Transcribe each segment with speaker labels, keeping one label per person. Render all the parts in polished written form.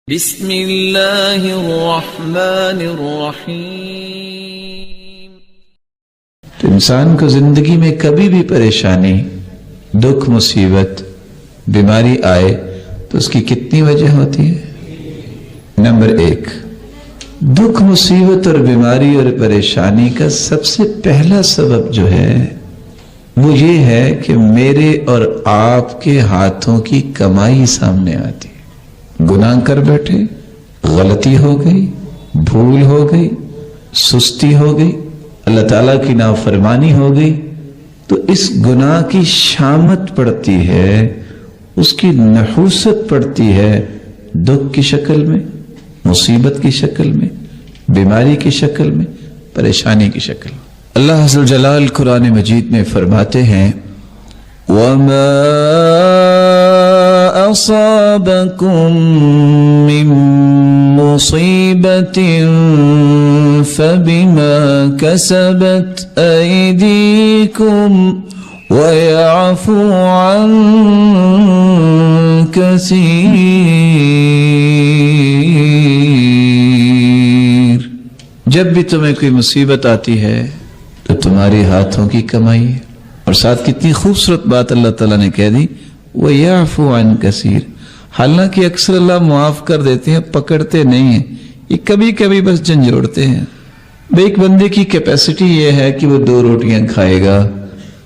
Speaker 1: بسم اللہ الرحمن الرحیم۔
Speaker 2: تو انسان کو زندگی میں کبھی بھی پریشانی، دکھ، مصیبت، بیماری آئے تو اس کی کتنی وجہ ہوتی ہے؟ نمبر 1، دکھ، مصیبت اور بیماری اور پریشانی کا سب سے پہلا سبب جو ہے وہ یہ ہے کہ میرے اور آپ کے ہاتھوں کی کمائی سامنے آتی ہے۔ گناہ کر بیٹھے، غلطی ہو گئی، بھول ہو گئی، سستی ہو گئی، اللہ تعالیٰ کی نافرمانی ہو گئی، تو اس گناہ کی شامت پڑتی ہے، اس کی نحوست پڑتی ہے دکھ کی شکل میں، مصیبت کی شکل میں، بیماری کی شکل میں، پریشانی کی شکل میں۔ اللہ عز و جلال قرآن مجید میں فرماتے ہیں وَمَا أَصَابَكُم مِّن مُّصِيبَةٍ فَبِمَا كَسَبَتْ أَيْدِيكُمْ وَيَعْفُو عَن كَثِيرٍ۔ جب بھی تمہیں کوئی مصیبت آتی ہے تو تمہارے ہاتھوں کی کمائی ہے، اور ساتھ کتنی خوبصورت بات اللہ تعالیٰ نے کہہ دی وَيَعْفُو عَن كَثِيرٍ۔ حالانکہ اکثر اللہ معاف کر دیتے ہیں، پکڑتے نہیں ہیں، یہ کبھی کبھی بس جھنجھوڑتے ہیں۔ ایک بندے کی کیپیسٹی یہ ہے کہ وہ 2 روٹیاں کھائے گا،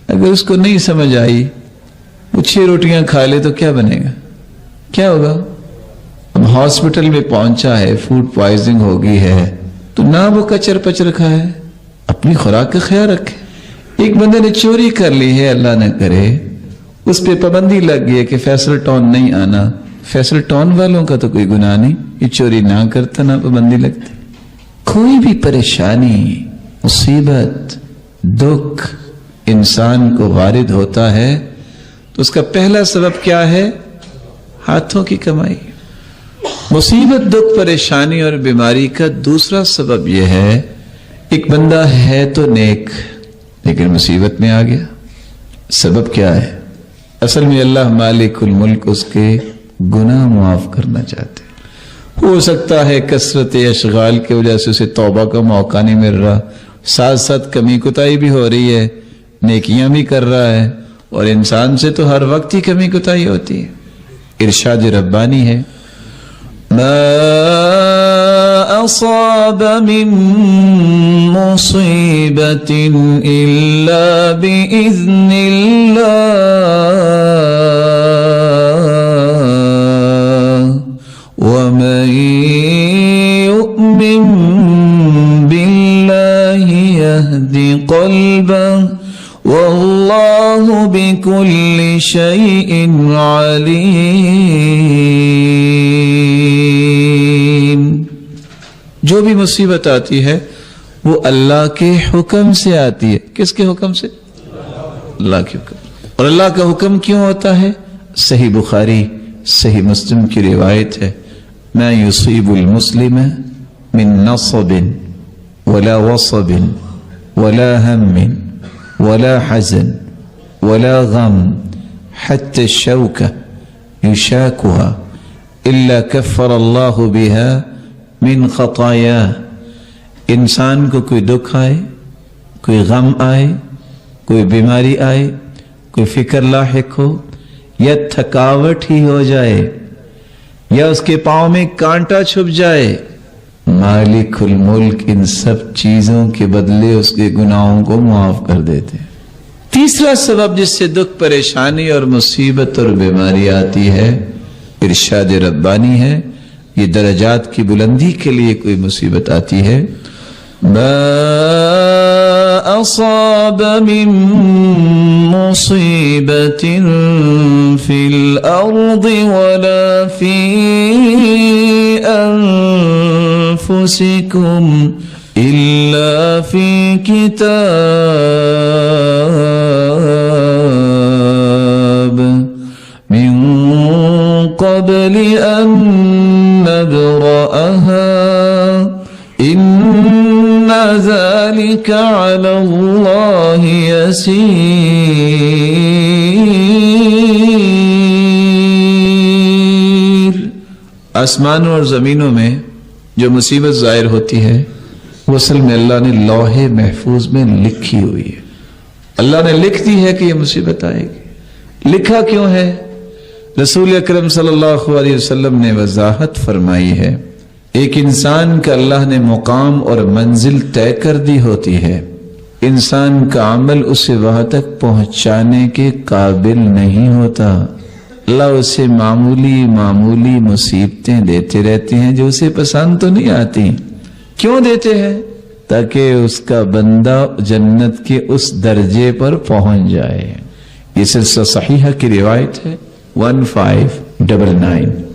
Speaker 2: اگر اس کو نہیں سمجھ آئی وہ 6 روٹیاں کھا لے تو کیا بنے گا، کیا ہوگا؟ اب ہاسپٹل میں پہنچا ہے، فوڈ پوائزنگ ہو گئی ہے، تو نہ وہ کچر پچر کھائے، اپنی خوراک کا خیال رکھے۔ ایک بندے نے چوری کر لی ہے، اللہ نہ کرے، اس پہ پابندی لگ گئی ہے کہ فیصل ٹاؤن نہیں آنا، فیصل ٹاؤن والوں کا تو کوئی گناہ نہیں، یہ چوری نہ کرتا نہ پابندی لگتی۔ کوئی بھی پریشانی، مصیبت، دکھ انسان کو وارد ہوتا ہے تو اس کا پہلا سبب کیا ہے؟ ہاتھوں کی کمائی۔ مصیبت، دکھ، پریشانی اور بیماری کا دوسرا سبب یہ ہے، ایک بندہ ہے تو نیک لیکن مصیبت میں آ گیا۔ سبب کیا ہے؟ اصل میں اللہ مالک الملک اس کے گناہ معاف کرنا چاہتے ہیں۔ ہو سکتا ہے کثرت اشغال کی وجہ سے اسے توبہ کا موقع نہیں مل رہا، ساتھ ساتھ کمی کوتاہی بھی ہو رہی ہے، نیکیاں بھی کر رہا ہے، اور انسان سے تو ہر وقت ہی کمی کوتاہی ہوتی ہے۔ ارشاد ربانی ہے ما أصاب من مصيبة إلا بإذن الله ومن يؤمن بالله يهد قلبه والله بكل شيء عليم۔ جو بھی مصیبت آتی ہے وہ اللہ کے حکم سے آتی ہے۔ کس کے حکم سے؟ اللہ کے حکم۔ اور اللہ کا حکم کیوں ہوتا ہے؟ صحیح بخاری، صحیح مسلم کی روایت ہے ما يصيب المسلم من نصب ولا وصب ولا هم ولا حزن ولا غم حتى الشوكة يشاكها إلا كفر الله بها من خطایا۔ انسان کو کوئی دکھ آئے، کوئی غم آئے، کوئی بیماری آئے، کوئی فکر لاحق ہو، یا تھکاوٹ ہی ہو جائے، یا اس کے پاؤں میں کانٹا چھپ جائے، مالک الملک ان سب چیزوں کے بدلے اس کے گناہوں کو معاف کر دیتے۔ تیسرا سبب جس سے دکھ، پریشانی اور مصیبت اور بیماری آتی ہے، ارشاد ربانی ہے، یہ درجات کی بلندی کے لیے کوئی مصیبت آتی ہے۔ ما اصاب من مصیبت فی الارض ولا فی انفسکم الا فی کتاب من قبل ان نبرأها إن ذلك على الله يسير۔ آسمانوں اور زمینوں میں جو مصیبت ظاہر ہوتی ہے وہ اصل میں اللہ نے لوح محفوظ میں لکھی ہوئی ہے. اللہ نے لکھ دی ہے کہ یہ مصیبت آئے گی. لکھا کیوں ہے؟ رسول اکرم صلی اللہ علیہ وسلم نے وضاحت فرمائی ہے. ایک انسان کا اللہ نے مقام اور منزل طے کر دی ہوتی ہے. انسان کا عمل اسے وہاں تک پہنچانے کے قابل نہیں ہوتا. اللہ اسے معمولی مصیبتیں دیتے رہتے ہیں جو اسے پسند تو نہیں آتی. کیوں دیتے ہیں؟ تاکہ اس کا بندہ جنت کے اس درجے پر پہنچ جائے. یہ سلسلہ صحیحہ کی روایت ہے 1599.